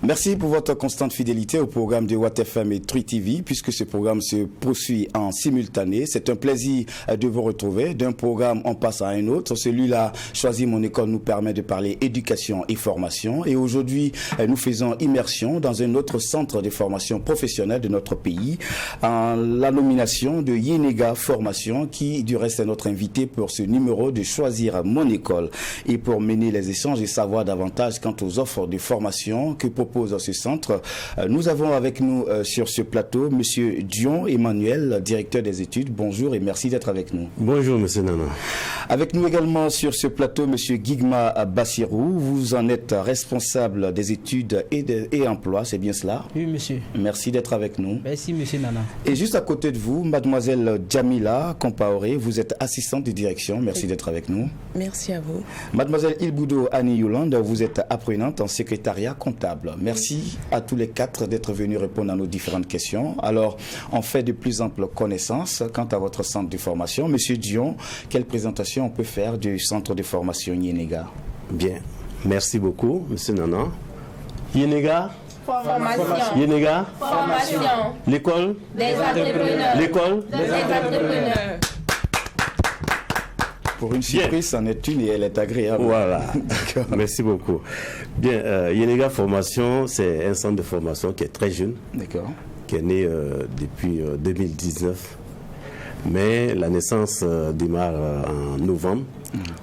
Merci pour votre constante fidélité au programme de Watt FM et True TV, puisque ce programme se poursuit en simultané. C'est un plaisir de vous retrouver. D'un programme, on passe à un autre. Celui-là, Choisis mon école, nous permet de parler éducation et formation. Et aujourd'hui, nous faisons immersion dans un autre centre de formation professionnelle de notre pays, en la nomination de Yenega Formation, qui du reste est notre invité pour ce numéro de Choisir mon école. Et pour mener les échanges et savoir davantage quant aux offres de formation que propose ce centre, nous avons avec nous sur ce plateau Monsieur Dion Emmanuel, directeur des études. Bonjour et merci d'être avec nous. Bonjour Monsieur Nana. Avec nous également sur ce plateau Monsieur Guigma Bassirou. Vous en êtes responsable des études et emploi, c'est bien cela? Oui monsieur. Merci d'être avec nous. Merci Monsieur Nana. Et juste à côté de vous, Mademoiselle Djamila Compaoré, vous êtes assistante de direction. Merci d'être avec nous. Merci à vous. Mademoiselle Ilboudo Annie Yolande, vous êtes apprenante en secrétariat comptable. Merci à tous les quatre d'être venus répondre à nos différentes questions. Alors, on fait de plus amples connaissances quant à votre centre de formation. Monsieur Dion, quelle présentation on peut faire du centre de formation Yenega? Bien, merci beaucoup Monsieur Nana. Yenega Formation. Yenega Formation. L'école Des entrepreneurs. L'école Des entrepreneurs. Pour une surprise, c'en est une et elle est agréable. Voilà, merci beaucoup. Bien, Yenega Formation, c'est un centre de formation qui est très jeune, qui est né depuis 2019. Mais la naissance démarre en novembre.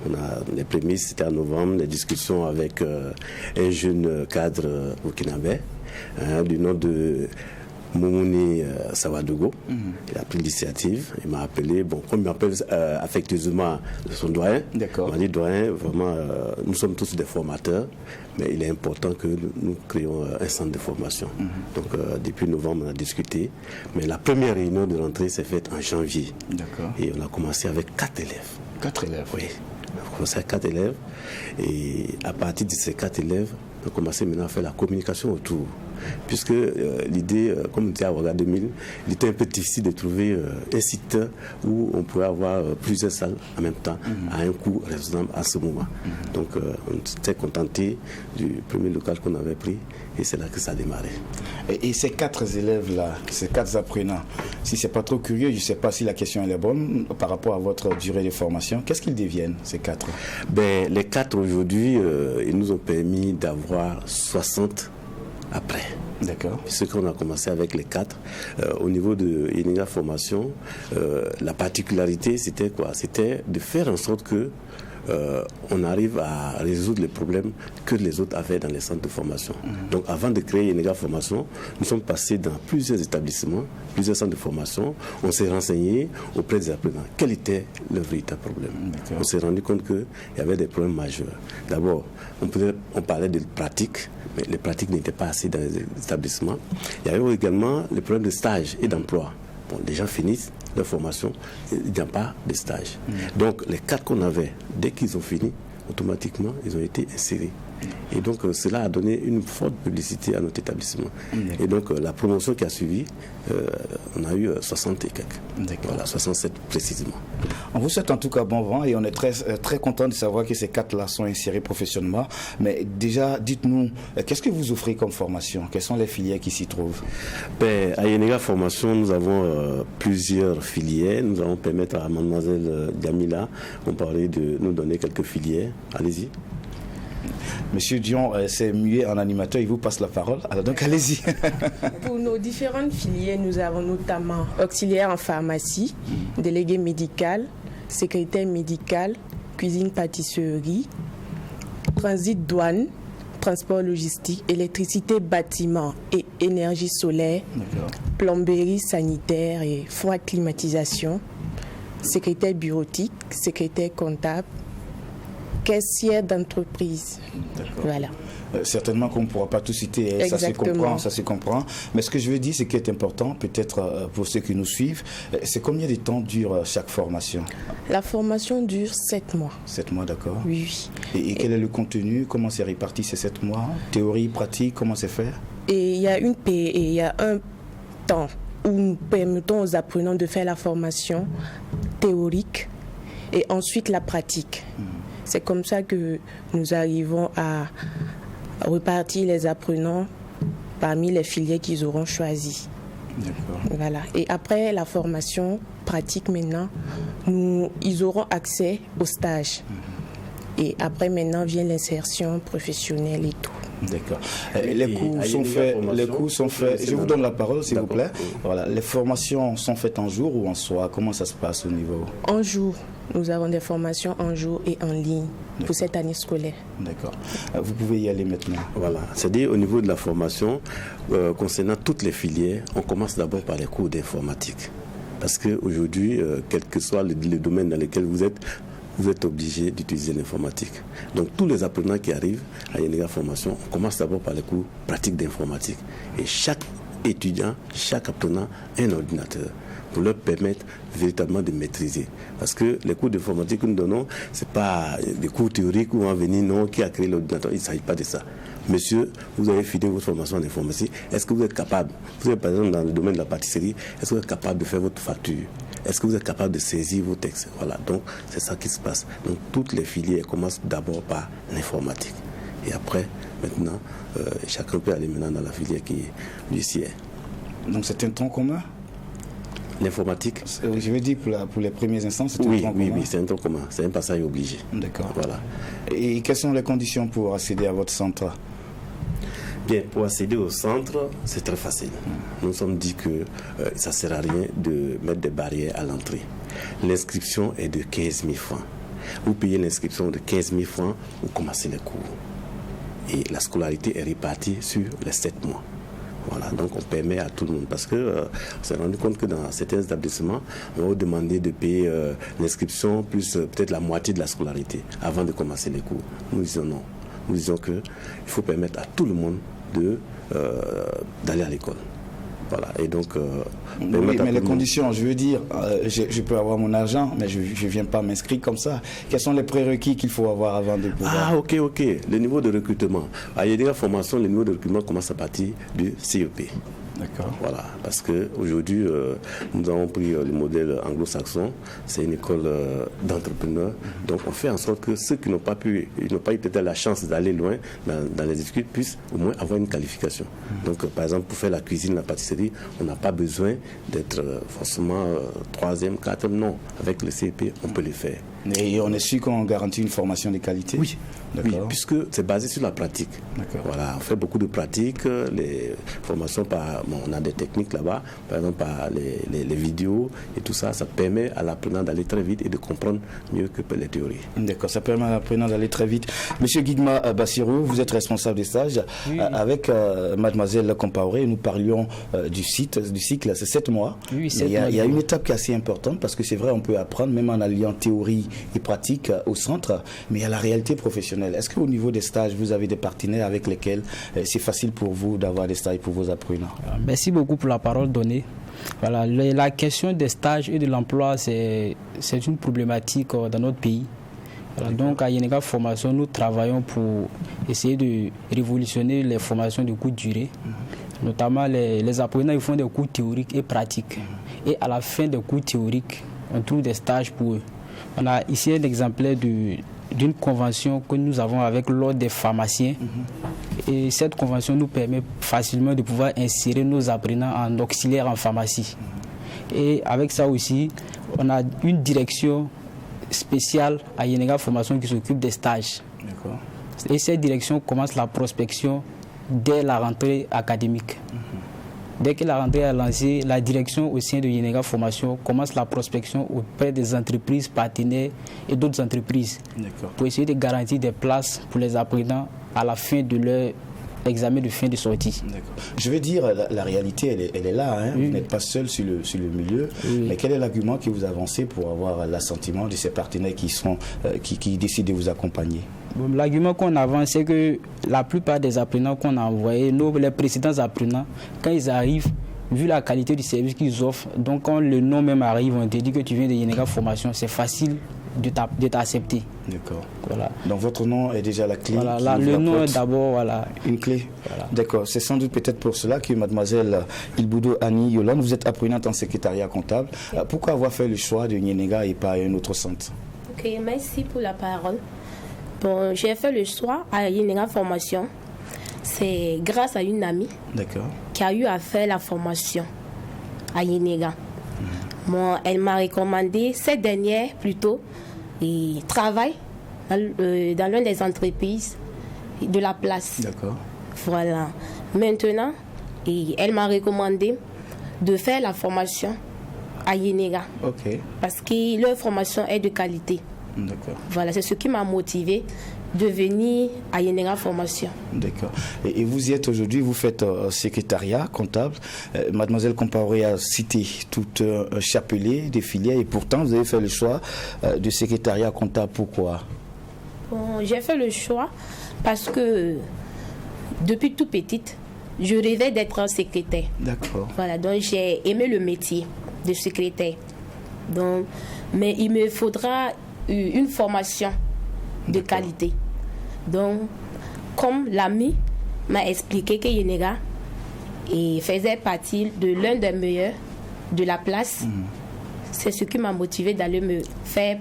On a les prémices, c'était en novembre, les discussions avec un jeune cadre burkinabé du nom de Moumouni Sawadogo. Il a pris l'initiative, il m'a appelé, bon, comme il m'appelle affectueusement son doyen, il m'a dit doyen, vraiment, nous sommes tous des formateurs, mais il est important que nous créons un centre de formation. Donc depuis novembre, on a discuté, mais la première réunion de rentrée s'est faite en janvier. Et on a commencé avec 4 élèves. 4 élèves? Oui, on a commencé avec 4 élèves, et à partir de ces 4 élèves, on a commencé maintenant à faire la communication autour. Puisque l'idée, comme on dit à Ouaga 2000, il était un peu difficile de trouver un site où on pouvait avoir plusieurs salles en même temps à un coût raisonnable à ce moment. Donc on s'était contenté du premier local qu'on avait pris et c'est là que ça a démarré. Et ces 4 élèves-là, ces 4 apprenants, si c'est pas trop curieux, je ne sais pas si la question elle est bonne par rapport à votre durée de formation, qu'est-ce qu'ils deviennent ces 4? Ben, les 4 aujourd'hui, ils nous ont permis d'avoir 60 après. D'accord. Ce qu'on a commencé avec les 4. Au niveau de Yenega Formation, la particularité, c'était quoi? C'était de faire en sorte que on arrive à résoudre les problèmes que les autres avaient dans les centres de formation. Donc avant de créer Yenega Formation, nous sommes passés dans plusieurs établissements, plusieurs centres de formation. On s'est renseigné auprès des apprenants. Quel était le véritable problème? On s'est rendu compte qu'il y avait des problèmes majeurs. D'abord, on parlait de pratiques, mais les pratiques n'étaient pas assez dans les établissements. Il y avait également les problèmes de stage et d'emploi. Bon, les gens finissent leur formation, il n'y a pas de stage. Donc les 4 qu'on avait, dès qu'ils ont fini, automatiquement, ils ont été insérés. Et donc cela a donné une forte publicité à notre établissement. Et donc la promotion qui a suivi, on a eu 60 et quelques. Voilà, 67 précisément. On vous souhaite en tout cas bon vent et on est très content de savoir que ces 4-là sont insérés professionnellement. Mais déjà, dites-nous, qu'est-ce que vous offrez comme formation? Quelles sont les filières qui s'y trouvent? Ben, à Yenega Formation, nous avons plusieurs filières. Nous allons permettre à Mademoiselle Djamila, on parlait de nous donner quelques filières. Allez-y. Monsieur Dion, c'est muet en animateur, il vous passe la parole. Alors donc allez-y. Pour nos différentes filières, nous avons notamment auxiliaire en pharmacie, délégué médical, secrétaire médical, cuisine-pâtisserie, transit douane, transport logistique, électricité bâtiment et énergie solaire, plomberie sanitaire et froid climatisation, secrétaire bureautique, secrétaire comptable, caissière d'entreprise. Voilà. Certainement qu'on ne pourra pas tout citer, ça se comprend. Mais ce que je veux dire, c'est qui est important, peut-être pour ceux qui nous suivent, c'est combien de temps dure chaque formation? La formation dure 7 mois. 7 mois, d'accord. Oui. Et quel est le contenu? Comment c'est réparti ces 7 mois? Théorie, pratique, comment c'est fait? Et il y a un temps où nous permettons aux apprenants de faire la formation théorique et ensuite la pratique. C'est comme ça que nous arrivons à repartir les apprenants parmi les filières qu'ils auront choisies. D'accord. Voilà. Et après la formation pratique maintenant, ils auront accès au stage. Et après maintenant vient l'insertion professionnelle et tout. D'accord. Les cours sont faits. Je vous donne la parole, s'il vous plaît. Voilà. Les formations sont faites en jour ou en soir? Comment ça se passe au niveau? En jour. Nous avons des formations en jour et en ligne pour cette année scolaire. D'accord. Vous pouvez y aller maintenant. Voilà. C'est-à-dire au niveau de la formation, concernant toutes les filières, on commence d'abord par les cours d'informatique. Parce qu'aujourd'hui, quel que soit le domaine dans lequel vous êtes obligé d'utiliser l'informatique. Donc tous les apprenants qui arrivent à Yenega Formation, on commence d'abord par les cours pratiques d'informatique. Et chaque étudiant, chaque apprenant a un ordinateur pour leur permettre véritablement de maîtriser. Parce que les cours d'informatique que nous donnons, ce n'est pas des cours théoriques où on va venir, non, qui a créé l'ordinateur. Il ne s'agit pas de ça. Monsieur, vous avez fini votre formation en informatique. Est-ce que vous êtes capable, vous êtes par exemple dans le domaine de la pâtisserie, est-ce que vous êtes capable de faire votre facture? Est-ce que vous êtes capable de saisir vos textes? Voilà, donc c'est ça qui se passe. Donc toutes les filières commencent d'abord par l'informatique. Et après, maintenant, chacun peut aller maintenant dans la filière qui lui sied. Donc c'est un tronc commun? L'informatique? Je veux dire pour les premiers instants, c'est un tronc commun? Oui, c'est un tronc commun. C'est un passage obligé. D'accord. Voilà. Et quelles sont les conditions pour accéder à votre centre? Bien, pour accéder au centre, c'est très facile. Nous nous sommes dit que ça ne sert à rien de mettre des barrières à l'entrée. L'inscription est de 15 000 francs. Vous payez l'inscription de 15 000 francs, vous commencez les cours. Et la scolarité est répartie sur les 7 mois. Voilà, donc on permet à tout le monde. Parce qu'on s'est rendu compte que dans certains établissements, on va vous demander de payer l'inscription plus peut-être la moitié de la scolarité avant de commencer les cours. Nous disons non. Nous disons qu'il faut permettre à tout le monde d'aller à l'école. Voilà, et donc... oui, mais les conditions, je veux dire, je peux avoir mon argent, mais je ne viens pas m'inscrire comme ça. Quels sont les prérequis qu'il faut avoir avant de pouvoir... Ah, ok. Le niveau de recrutement. À Yenega Formation, le niveau de recrutement commence à partir du CEP. D'accord. Voilà, parce qu'aujourd'hui, nous avons pris le modèle anglo-saxon, c'est une école d'entrepreneurs. Donc on fait en sorte que ceux qui n'ont pas eu peut-être la chance d'aller loin dans les études puissent au moins avoir une qualification. Donc par exemple, pour faire la cuisine, la pâtisserie, on n'a pas besoin d'être forcément 3e, 4e, non. Avec le CEP, on peut le faire. Et on est sûr qu'on garantit une formation de qualité? Oui. Oui, puisque c'est basé sur la pratique. Voilà, on fait beaucoup de pratiques, les formations on a des techniques là-bas, par exemple par les vidéos et tout ça, ça permet à l'apprenant d'aller très vite et de comprendre mieux que les théories. D'accord, ça permet à l'apprenant d'aller très vite. Monsieur Guigma Bassirou, vous êtes responsable des stages. Oui. Avec mademoiselle Compaoré, nous parlions du cycle, c'est 7 mois. Oui, il y a une étape qui est assez importante parce que c'est vrai, on peut apprendre même en alliant théorie et pratique au centre, mais il y a la réalité professionnelle. Est-ce qu'au niveau des stages, vous avez des partenaires avec lesquels c'est facile pour vous d'avoir des stages pour vos apprenants? Merci beaucoup pour la parole donnée. Voilà, la question des stages et de l'emploi, c'est une problématique dans notre pays. Voilà, donc à Yenega Formation, nous travaillons pour essayer de révolutionner les formations de courte durée. Notamment les apprenants, ils font des cours théoriques et pratiques. Et à la fin des cours théoriques, on trouve des stages pour eux. On a ici un exemplaire d'une convention que nous avons avec l'ordre des pharmaciens. Et cette convention nous permet facilement de pouvoir insérer nos apprenants en auxiliaire en pharmacie. Et avec ça aussi, on a une direction spéciale à Yenega Formation qui s'occupe des stages. Et cette direction commence la prospection dès la rentrée académique. Dès que la rentrée est lancée, la direction au sein de Yenega Formation commence la prospection auprès des entreprises partenaires et d'autres entreprises pour essayer de garantir des places pour les apprenants à la fin de leur examen de fin de sortie. Je veux dire, la réalité, elle est là. Hein. Oui. Vous n'êtes pas seul sur le milieu. Oui. Mais quel est l'argument que vous avancez pour avoir l'assentiment de ces partenaires qui décident de vous accompagner? L'argument qu'on avance, c'est que la plupart des apprenants qu'on a envoyés, les précédents apprenants, quand ils arrivent, vu la qualité du service qu'ils offrent, donc quand le nom même arrive, on te dit que tu viens de Yenega Formation, c'est facile de t'accepter. D'accord. Voilà. Donc votre nom est déjà la clé. Voilà, le nom est d'abord une clé. Voilà. D'accord. C'est sans doute peut-être pour cela que mademoiselle Ilboudo Annie Yolande, vous êtes apprenante en secrétariat comptable. Pourquoi avoir fait le choix de Yenega et pas un autre centre? Ok, merci pour la parole. Bon, j'ai fait le choix à Yenega Formation C'est grâce à une amie D'accord. qui a eu à faire la formation à Yenega. Moi, elle m'a recommandé, cette dernière plutôt, et travaille dans l'une des entreprises de la place. D'accord. Voilà. Maintenant, et elle m'a recommandé de faire la formation à Yenega Ok. parce que leur formation est de qualité. D'accord. Voilà, c'est ce qui m'a motivé de venir à Yenega Formation. D'accord. Et vous y êtes aujourd'hui, vous faites secrétariat comptable. Mademoiselle Compaoré a cité tout un chapelet des filières et pourtant vous avez fait le choix de secrétariat comptable. Pourquoi? Bon, j'ai fait le choix parce que depuis toute petite, je rêvais d'être secrétaire. D'accord. Voilà, donc j'ai aimé le métier de secrétaire. Donc, mais il me faudra une formation de qualité. Donc, comme l'ami m'a expliqué que Yenega faisait partie de l'un des meilleurs de la place, c'est ce qui m'a motivé d'aller me faire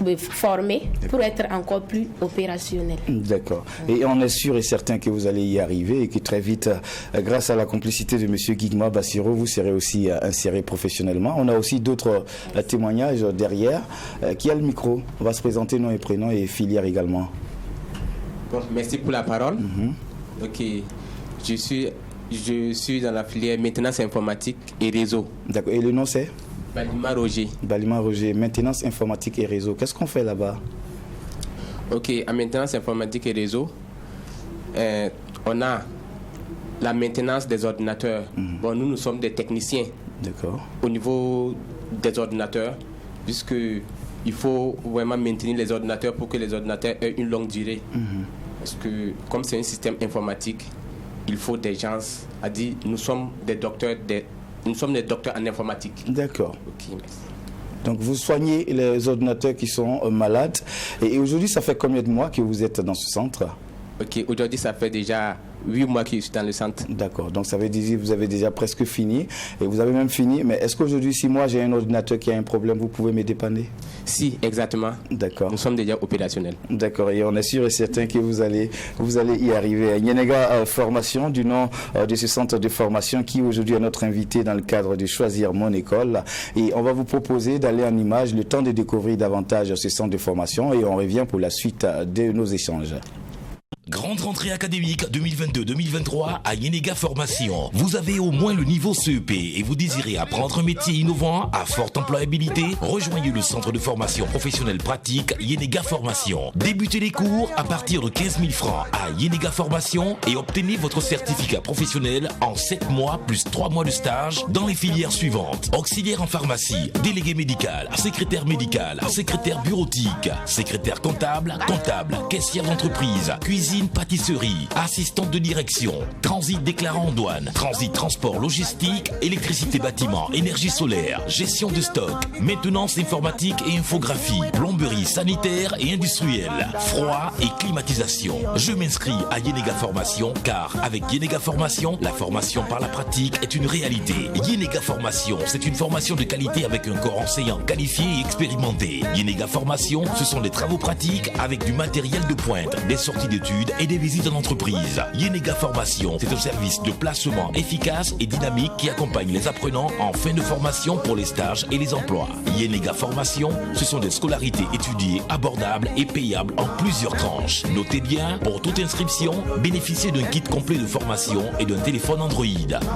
me former pour être encore plus opérationnel. D'accord. Et on est sûr et certain que vous allez y arriver et que très vite, grâce à la complicité de M. Guigma Bassiro, vous serez aussi inséré professionnellement. On a aussi d'autres témoignages derrière. Qui a le micro? On va se présenter nom et prénom et filière également. Bon, merci pour la parole. Ok, je suis dans la filière maintenance informatique et réseau. D'accord. Et le nom c'est? Balima Roger. Balima Roger, maintenance informatique et réseau. Qu'est-ce qu'on fait là-bas? Ok, en maintenance informatique et réseau, on a la maintenance des ordinateurs. Bon, nous sommes des techniciens. D'accord. Au niveau des ordinateurs, puisque il faut vraiment maintenir les ordinateurs pour que les ordinateurs aient une longue durée. Parce que comme c'est un système informatique, il faut des gens à dire nous sommes des docteurs en informatique. D'accord. Ok, merci. Donc vous soignez les ordinateurs qui sont malades. Et aujourd'hui, ça fait combien de mois que vous êtes dans ce centre? Ok, aujourd'hui, ça fait déjà 8 mois que je suis dans le centre. D'accord, donc ça veut dire que vous avez déjà presque fini. Et vous avez même fini. Mais est-ce qu'aujourd'hui, si moi j'ai un ordinateur qui a un problème, vous pouvez me dépanner? Si, exactement. D'accord. Nous sommes déjà opérationnels. D'accord, et on est sûr et certain que vous allez y arriver. Yenega Formation, du nom de ce centre de formation qui aujourd'hui est notre invité dans le cadre de Choisir mon école. Et on va vous proposer d'aller en image le temps de découvrir davantage ce centre de formation et on revient pour la suite de nos échanges. Grande rentrée académique 2022-2023 à Yenega Formation. Vous avez au moins le niveau CEP et vous désirez apprendre un métier innovant à forte employabilité? Rejoignez le centre de formation professionnelle pratique Yenega Formation. Débutez les cours à partir de 15 000 francs à Yenega Formation et obtenez votre certificat professionnel en 7 mois plus 3 mois de stage dans les filières suivantes. Auxiliaire en pharmacie, délégué médical, secrétaire bureautique, secrétaire comptable, caissière d'entreprise, cuisine, pâtisserie, assistante de direction, transit déclarant en douane, transit transport logistique, électricité bâtiment, énergie solaire, gestion de stock, maintenance informatique et infographie, plomberie sanitaire et industrielle, froid et climatisation. Je m'inscris à Yenega Formation car avec Yenega Formation, la formation par la pratique est une réalité. Yenega Formation, c'est une formation de qualité avec un corps enseignant qualifié et expérimenté. Yenega Formation, ce sont des travaux pratiques avec du matériel de pointe, des sorties d'études et des visites en entreprise. Yenega Formation, c'est un service de placement efficace et dynamique qui accompagne les apprenants en fin de formation pour les stages et les emplois. Yenega Formation, ce sont des scolarités étudiées, abordables et payables en plusieurs tranches. Notez bien, pour toute inscription, bénéficiez d'un kit complet de formation et d'un téléphone Android.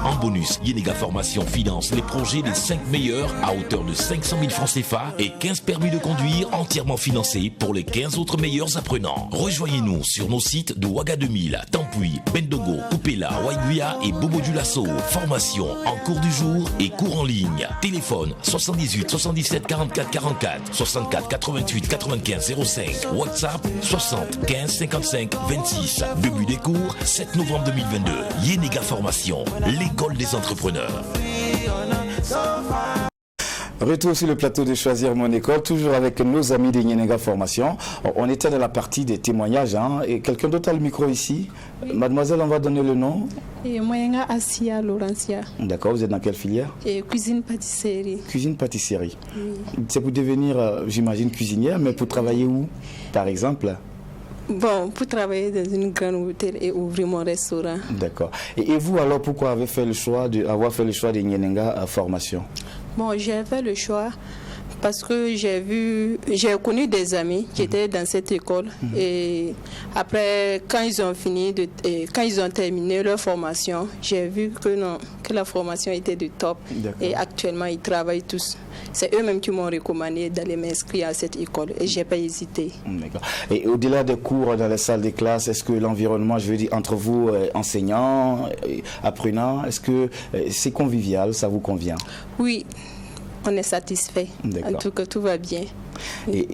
En bonus, Yenega Formation finance les projets des 5 meilleurs à hauteur de 500 000 francs CFA et 15 permis de conduire entièrement financés pour les 15 autres meilleurs apprenants. Rejoignez-nous sur nos sites de Ouaga 2000, Tampuy, Bendogo, Kupela, Waiguia et Bobo-Dioulasso. Formation en cours du jour et cours en ligne. Téléphone 78 77 44 44 64 88 95 05. WhatsApp 60 15 55 26. Début des cours 7 novembre 2022. Yenega Formation, l'école des entrepreneurs. Retour sur le plateau de Choisir mon école, toujours avec nos amis de Yenega Formation. On était dans la partie des témoignages, hein, et quelqu'un d'autre a le micro ici. Oui. Mademoiselle, on va donner le nom. Moyenga Asia Laurentia. D'accord, vous êtes dans quelle filière? Cuisine-pâtisserie. Cuisine-pâtisserie. Oui. C'est pour devenir, j'imagine, cuisinière, mais pour travailler où, par exemple? Bon, pour travailler dans une grande hôtel et ouvrir mon restaurant. D'accord. Et vous alors, pourquoi avoir fait le choix de Nyenenga formation? Bon, j'ai fait le choix parce que j'ai connu des amis qui étaient dans cette école et après quand ils ont terminé leur formation, j'ai vu que la formation était du top. Et actuellement ils travaillent tous. C'est eux-mêmes qui m'ont recommandé d'aller m'inscrire à cette école et j'ai pas hésité. D'accord. Et au-delà des cours dans les salles de classe, est-ce que l'environnement, je veux dire entre vous enseignants, apprenants, est-ce que c'est convivial, ça vous convient? Oui. On est satisfait. En tout cas, tout va bien.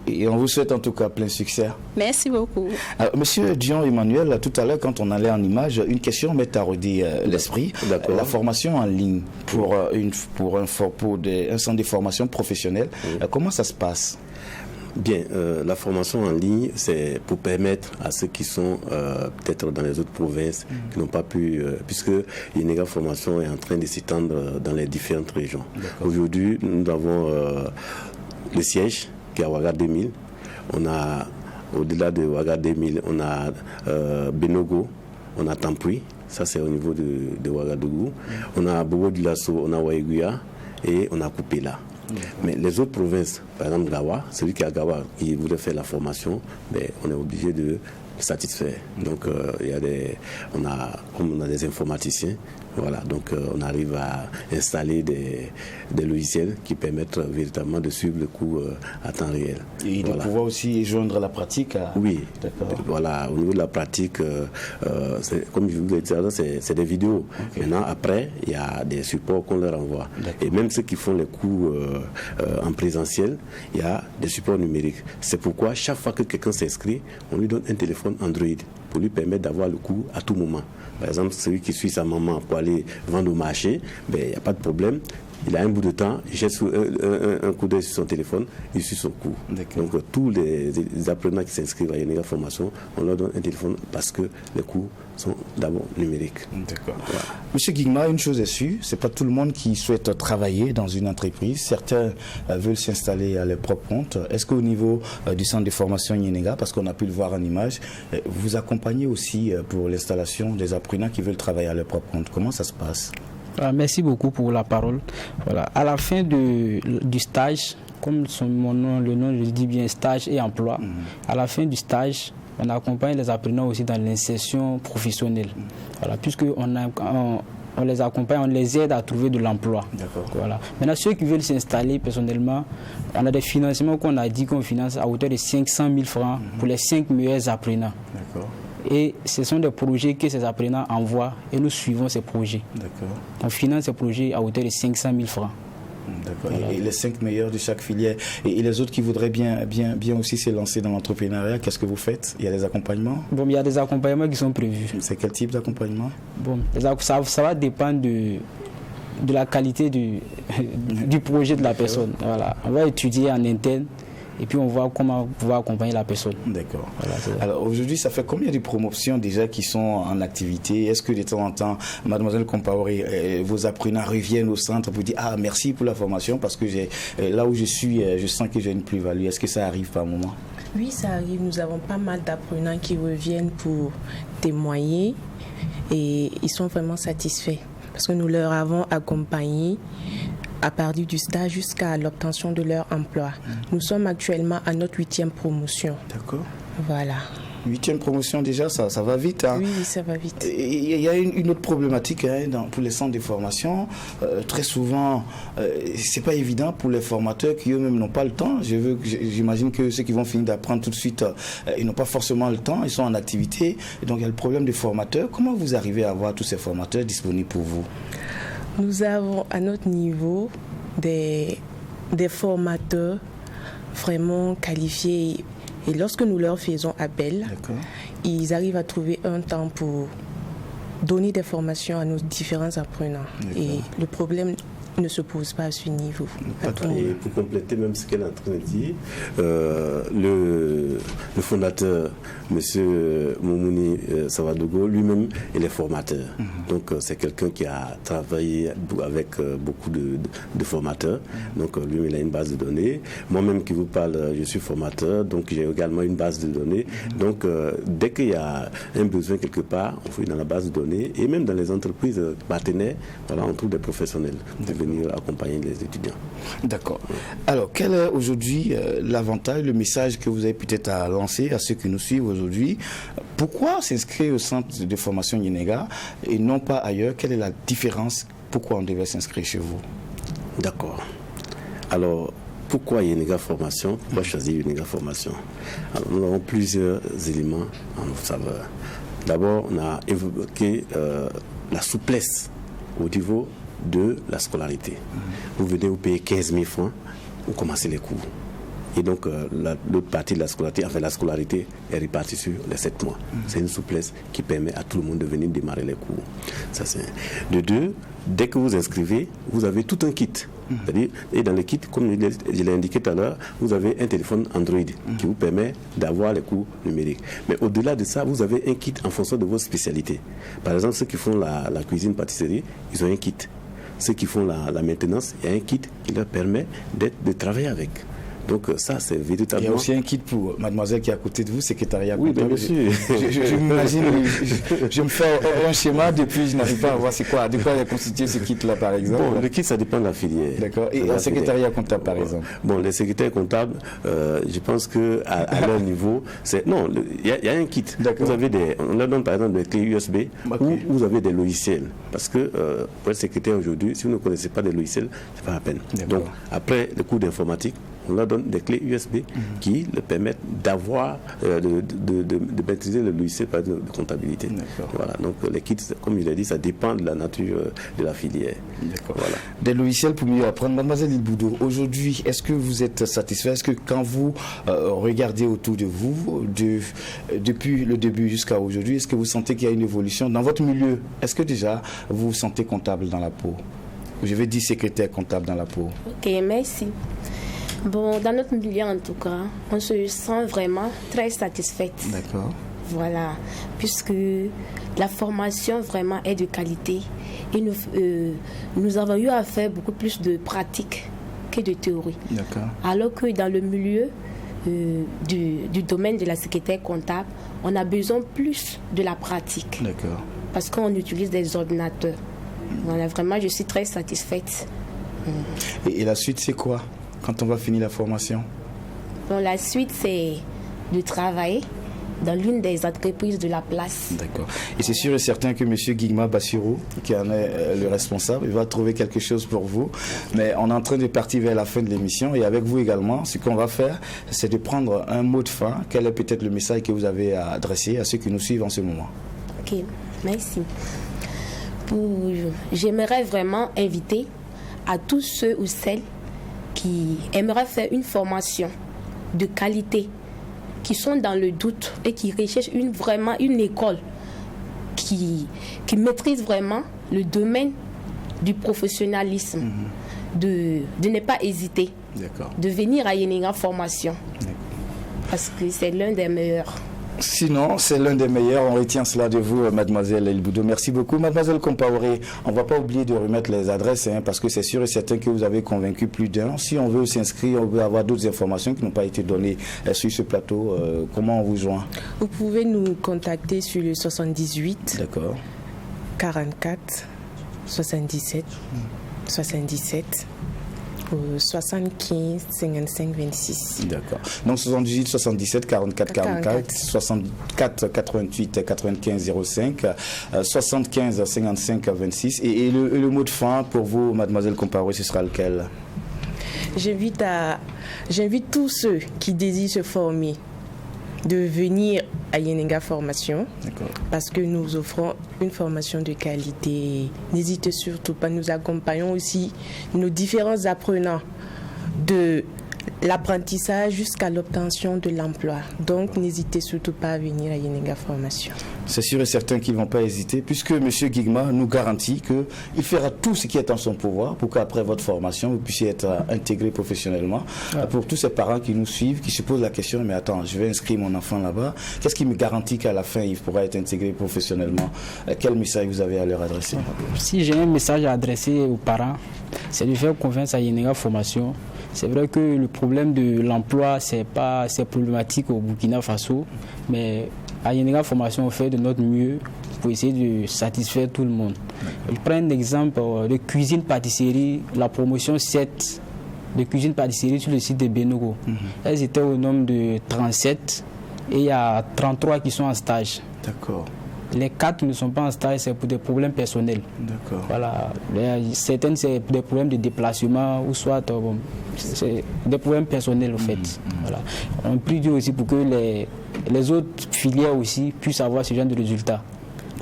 Et on vous souhaite en tout cas plein succès. Merci beaucoup. Alors, Monsieur Dion Emmanuel, tout à l'heure, quand on allait en image, une question m'est taraudée l'esprit. La formation en ligne pour un centre de formation professionnelle, comment ça se passe? Bien, la formation en ligne, c'est pour permettre à ceux qui sont peut-être dans les autres provinces, qui n'ont pas pu, puisque Yenega Formation est en train de s'étendre dans les différentes régions. Aujourd'hui, nous avons le siège qui est à Ouaga 2000. On a, au-delà de Ouaga 2000, on a Benogo, on a Tampui, ça c'est au niveau de Ouagadougou. On a Bobo du Lasso, on a Waïguya et on a Koupela. Mais les autres provinces, par exemple Gawa, celui qui est à Gawa, qui voulait faire la formation, mais on est obligé de le satisfaire. Donc on a des informaticiens, voilà, donc on arrive à installer des logiciels qui permettent véritablement de suivre le cours à temps réel. Et de pouvoir aussi joindre la pratique. Oui, voilà, au niveau de la pratique, comme je vous l'ai dit, c'est des vidéos. Maintenant, après, il y a des supports qu'on leur envoie. Et même ceux qui font les cours en présentiel, il y a des supports numériques. C'est pourquoi chaque fois que quelqu'un s'inscrit, on lui donne un téléphone Android pour lui permettre d'avoir le cours à tout moment. Par exemple, celui qui suit sa maman pour aller vendre au marché, il n'y a pas de problème. Il a un bout de temps, il jette un coup d'œil sur son téléphone, il suit son cours. Donc tous les apprenants qui s'inscrivent à Yenega Formation, on leur donne un téléphone parce que les cours sont d'abord numériques. D'accord. Voilà. Monsieur Guigma, une chose est sûre, c'est pas tout le monde qui souhaite travailler dans une entreprise. Certains veulent s'installer à leur propre compte. Est-ce qu'au niveau du centre de formation Yenega, parce qu'on a pu le voir en image, vous accompagnez aussi pour l'installation des apprenants qui veulent travailler à leur propre compte? Comment ça se passe? Merci beaucoup pour la parole. Voilà. À la fin du stage, comme le nom le dit bien, stage et emploi, à la fin du stage, on accompagne les apprenants aussi dans l'insertion professionnelle. Voilà, on les accompagne, on les aide à trouver de l'emploi. Voilà. Maintenant, ceux qui veulent s'installer personnellement, on a des financements qu'on a dit qu'on finance à hauteur de 500 000 francs pour les 5 meilleurs apprenants. Et ce sont des projets que ces apprenants envoient et nous suivons ces projets. On finance ces projets à hauteur de 500 000 francs. Voilà. Et les 5 meilleurs de chaque filière. Et les autres qui voudraient bien aussi se lancer dans l'entrepreneuriat, qu'est-ce que vous faites? Il y a des accompagnements? Bon, il y a des accompagnements qui sont prévus. C'est quel type d'accompagnement? Bon, ça va dépendre de la qualité du projet de la personne. Voilà. On va étudier en interne. Et puis on voit comment pouvoir accompagner la personne. D'accord. Voilà, alors aujourd'hui, ça fait combien de promotions déjà qui sont en activité? Est-ce que de temps en temps, Mademoiselle Compaoré, vos apprenants reviennent au centre pour dire ah merci pour la formation parce que là où je suis, je sens que j'ai une plus-value. Est-ce que ça arrive par moment? Oui, ça arrive. Nous avons pas mal d'apprenants qui reviennent pour témoigner et ils sont vraiment satisfaits parce que nous leur avons accompagné à partir du stage jusqu'à l'obtention de leur emploi. Nous sommes actuellement à notre 8e promotion. D'accord. Voilà. 8e promotion déjà, ça va vite. Hein. Oui, ça va vite. Il y a une autre problématique pour les centres de formation. Très souvent, c'est pas évident pour les formateurs qui eux-mêmes n'ont pas le temps. J'imagine que ceux qui vont finir d'apprendre tout de suite, ils n'ont pas forcément le temps, ils sont en activité. Et donc il y a le problème des formateurs. Comment vous arrivez à avoir tous ces formateurs disponibles pour vous? Nous avons à notre niveau des formateurs vraiment qualifiés et lorsque nous leur faisons appel, ils arrivent à trouver un temps pour donner des formations à nos différents apprenants. Et le problème ne se pose pas à ce niveau. Et pour compléter même ce qu'elle est en train de dire, le fondateur, M. Moumouni Savadogo, lui-même, il est formateur. Donc c'est quelqu'un qui a travaillé avec beaucoup de formateurs. Donc lui, il a une base de données. Moi-même qui vous parle, je suis formateur, donc j'ai également une base de données. Donc dès qu'il y a un besoin quelque part, on fouille dans la base de données, et même dans les entreprises partenaires, voilà, on trouve des professionnels pour venir accompagner les étudiants. D'accord. Alors, quel est aujourd'hui l'avantage, le message que vous avez peut-être à lancer à ceux qui nous suivent aujourd'hui? Pourquoi s'inscrire au centre de formation Yenega et non pas ailleurs? Quelle est la différence? Pourquoi on devait s'inscrire chez vous? D'accord. Alors, pourquoi Yenega Formation? Pourquoi choisir Yenega Formation? Alors, nous avons plusieurs éléments en notre faveur. D'abord, on a évoqué la souplesse au niveau de la scolarité. Vous venez vous payer 15 000 francs, vous commencez les cours. Et donc, l'autre partie de la scolarité, enfin la scolarité est répartie sur les 7 mois. C'est une souplesse qui permet à tout le monde de venir démarrer les cours. Ça, c'est un. De deux, dès que vous inscrivez, vous avez tout un kit. C'est-à-dire, et dans le kit, comme je l'ai indiqué tout à l'heure, vous avez un téléphone Android qui vous permet d'avoir les cours numériques. Mais au-delà de ça, vous avez un kit en fonction de votre spécialité. Par exemple, ceux qui font la cuisine-pâtisserie, ils ont un kit. Ceux qui font la maintenance, il y a un kit qui leur permet de travailler avec. Donc ça, c'est véritablement... Il y a aussi un kit pour mademoiselle qui est à côté de vous, secrétariat. Oui, bien sûr. Je m'imagine, je me fais un schéma depuis, je n'arrive pas à voir c'est quoi, de quoi est constitué ce kit-là, par exemple. Bon, le kit, ça dépend de la filière. D'accord. Et un secrétariat comptable, par exemple? Bon, les secrétaires comptables, je pense qu'à leur niveau, c'est... Non, il y a un kit. Vous avez on leur donne, par exemple, des clés USB où vous avez des logiciels. Parce que pour être secrétaire aujourd'hui, si vous ne connaissez pas des logiciels, c'est pas la peine. Donc, après le cours d'informatique, on leur donne des clés USB qui leur permettent d'avoir, de maîtriser le logiciel de comptabilité. Voilà. Donc les kits, comme je l'ai dit, ça dépend de la nature de la filière. Voilà. Des logiciels pour mieux apprendre. Mademoiselle Ilboudou, aujourd'hui, est-ce que vous êtes satisfait? Est-ce que quand vous regardez autour de vous, depuis le début jusqu'à aujourd'hui, est-ce que vous sentez qu'il y a une évolution dans votre milieu? Est-ce que déjà vous vous sentez comptable dans la peau? Je vais dire secrétaire comptable dans la peau. Ok, merci. Bon, dans notre milieu en tout cas, on se sent vraiment très satisfaite. D'accord. Voilà, puisque la formation vraiment est de qualité et nous avons eu à faire beaucoup plus de pratique que de théorie. D'accord. Alors que dans le milieu du domaine de la secrétaire comptable, on a besoin plus de la pratique. D'accord. Parce qu'on utilise des ordinateurs. Voilà, vraiment, je suis très satisfaite. Et la suite, c'est quoi quand on va finir la formation? Bon, la suite, c'est de travailler dans l'une des entreprises de la place. D'accord. Et c'est sûr et certain que M. Guigma Bassirou, qui en est le responsable, il va trouver quelque chose pour vous. Mais on est en train de partir vers la fin de l'émission et avec vous également, ce qu'on va faire, c'est de prendre un mot de fin. Quel est peut-être le message que vous avez à adresser à ceux qui nous suivent en ce moment? Ok, merci. J'aimerais vraiment inviter à tous ceux ou celles qui aimeraient faire une formation de qualité, qui sont dans le doute et qui recherchent vraiment une école qui maîtrise vraiment le domaine du professionnalisme, de ne pas hésiter, de venir à Yenega Formation, parce que c'est l'un des meilleurs. Sinon, c'est l'un des meilleurs. On retient cela de vous, mademoiselle Ilboudou. Merci beaucoup. Mademoiselle Compaoré, on ne va pas oublier de remettre les adresses, parce que c'est sûr et certain que vous avez convaincu plus d'un. Si on veut s'inscrire, on veut avoir d'autres informations qui n'ont pas été données sur ce plateau, comment on vous joint? Vous pouvez nous contacter sur le 78 D'accord. 44 77 77 75 55 26. D'accord. Donc 78 77 44 44 64 88 95 05 75 55 26 et le mot de fin pour vous, mademoiselle Compaoré, ce sera lequel? J'invite tous ceux qui désirent se former de venir à Yenega Formation. D'accord. Parce que nous offrons une formation de qualité. N'hésitez surtout pas, nous accompagnons aussi nos différents apprenants de l'apprentissage jusqu'à l'obtention de l'emploi. Donc n'hésitez surtout pas à venir à Yenega Formation. C'est sûr et certain qu'ils ne vont pas hésiter, puisque M. Guigma nous garantit qu'il fera tout ce qui est en son pouvoir pour qu'après votre formation, vous puissiez être intégré professionnellement. Pour tous ces parents qui nous suivent, qui se posent la question, mais attends, je vais inscrire mon enfant là-bas, qu'est-ce qui me garantit qu'à la fin, il pourra être intégré professionnellement? Quel message vous avez à leur adresser? Si j'ai un message à adresser aux parents, c'est de faire confiance à Yenega Formation. C'est vrai que le problème de l'emploi, c'est problématique au Burkina Faso, mais à Yenega Formation, on fait de notre mieux pour essayer de satisfaire tout le monde. Je prends un exemple de cuisine-pâtisserie, la promotion 7 de cuisine-pâtisserie sur le site de Benogo. Elles étaient au nombre de 37 et il y a 33 qui sont en stage. D'accord. Les 4 qui ne sont pas en stage, c'est pour des problèmes personnels. D'accord. Voilà. Certaines, c'est des problèmes de déplacement ou soit c'est des problèmes personnels, en fait. Voilà. On prie Dieu aussi pour que les autres filières aussi puissent avoir ce genre de résultats.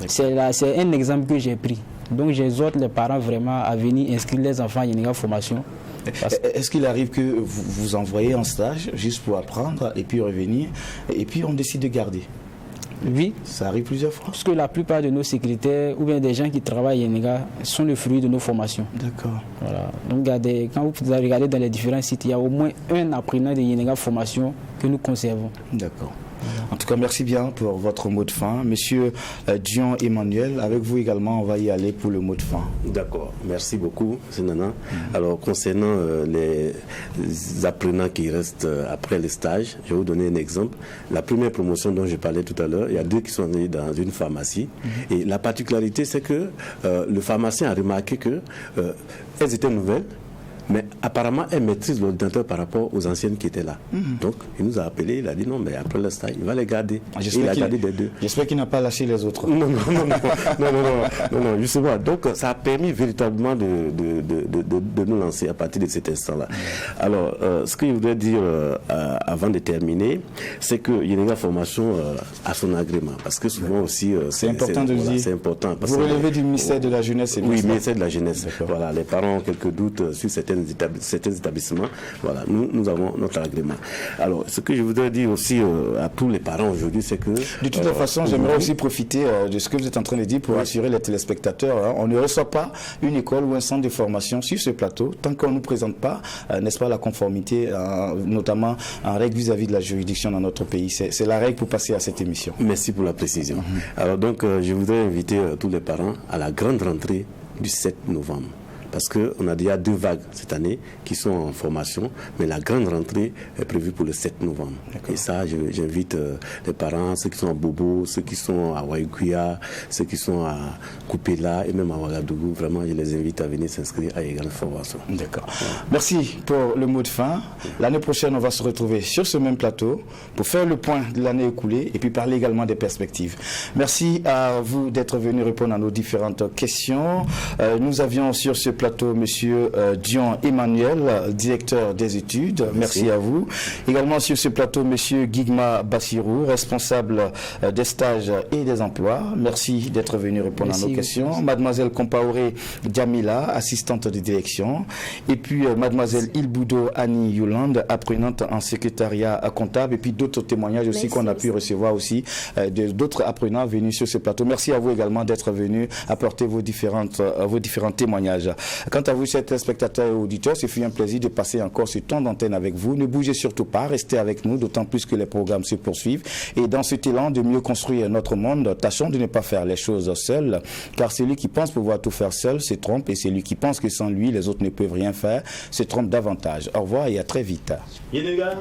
C'est un exemple que j'ai pris. Donc, j'exhorte les parents vraiment à venir inscrire les enfants à Yenega Formation. Est-ce qu'il arrive que vous envoyez en stage juste pour apprendre et puis revenir et puis on décide de garder? Oui. Ça arrive plusieurs fois. Parce que la plupart de nos secrétaires ou bien des gens qui travaillent à Yenega sont le fruit de nos formations. D'accord. Voilà. Donc quand vous regardez dans les différents sites, il y a au moins un apprenant de Yenega Formation que nous conservons. D'accord. En tout cas, merci bien pour votre mot de fin. Monsieur Dion Emmanuel, avec vous également, on va y aller pour le mot de fin. D'accord, merci beaucoup, M. Nana. Alors, concernant les apprenants qui restent après le stage, je vais vous donner un exemple. La première promotion dont je parlais tout à l'heure, il y a 2 qui sont nés dans une pharmacie. Et la particularité, c'est que le pharmacien a remarqué qu'elles étaient nouvelles. Mais apparemment, elle maîtrise l'ordinateur par rapport aux anciennes qui étaient là. Donc, il nous a appelés, il a dit non, mais après le stage, il va les garder. Il a gardé des 2. J'espère qu'il n'a pas lâché les autres. Non, justement. Donc, ça a permis véritablement de nous lancer à partir de cet instant-là. Alors, ce que je voudrais dire avant de terminer, c'est que Yenega Formation a son agrément. Parce que souvent aussi... c'est important de le dire. C'est important. Vous relevez du ministère de la Jeunesse. Oui, ministère de la Jeunesse. Voilà, les parents ont quelques doutes sur certains établissements. Voilà, nous avons notre agrément. Alors, ce que je voudrais dire aussi à tous les parents aujourd'hui, c'est que... De toute façon, j'aimerais aussi profiter de ce que vous êtes en train de dire pour assurer les téléspectateurs. On ne reçoit pas une école ou un centre de formation sur ce plateau tant qu'on ne nous présente pas, n'est-ce pas, la conformité, notamment en règle vis-à-vis de la juridiction dans notre pays. C'est la règle pour passer à cette émission. Merci pour la précision. Alors donc, je voudrais inviter tous les parents à la grande rentrée du 7 novembre. Parce qu'on a déjà 2 vagues cette année qui sont en formation, mais la grande rentrée est prévue pour le 7 novembre. Et ça, j'invite les parents, ceux qui sont à Bobo, ceux qui sont à Waïkuya, ceux qui sont à Koupela et même à Ouagadougou. Vraiment, je les invite à venir s'inscrire à Yenega Formation. D'accord. Merci pour le mot de fin. L'année prochaine, on va se retrouver sur ce même plateau pour faire le point de l'année écoulée et puis parler également des perspectives. Merci à vous d'être venus répondre à nos différentes questions. Nous avions sur ce plateau Monsieur Dion Emmanuel, directeur des études. Merci à vous. Également sur ce plateau Monsieur Guigma Bassirou, responsable des stages et des emplois. Merci d'être venu répondre à nos questions. Mademoiselle Compaoré Djamila, assistante de direction. Et puis Mademoiselle Ilboudo Annie Yolande, apprenante en secrétariat comptable. Et puis d'autres témoignages aussi qu'on a pu recevoir aussi d'autres apprenants venus sur ce plateau. Merci à vous également d'être venus apporter vos différents témoignages. Quant à vous, chers téléspectateurs et auditeurs, ce fut un plaisir de passer encore ce temps d'antenne avec vous. Ne bougez surtout pas, restez avec nous, d'autant plus que les programmes se poursuivent. Et dans cet élan de mieux construire notre monde, tâchons de ne pas faire les choses seuls, car celui qui pense pouvoir tout faire seul se trompe, et celui qui pense que sans lui, les autres ne peuvent rien faire, se trompe davantage. Au revoir et à très vite. Yenega.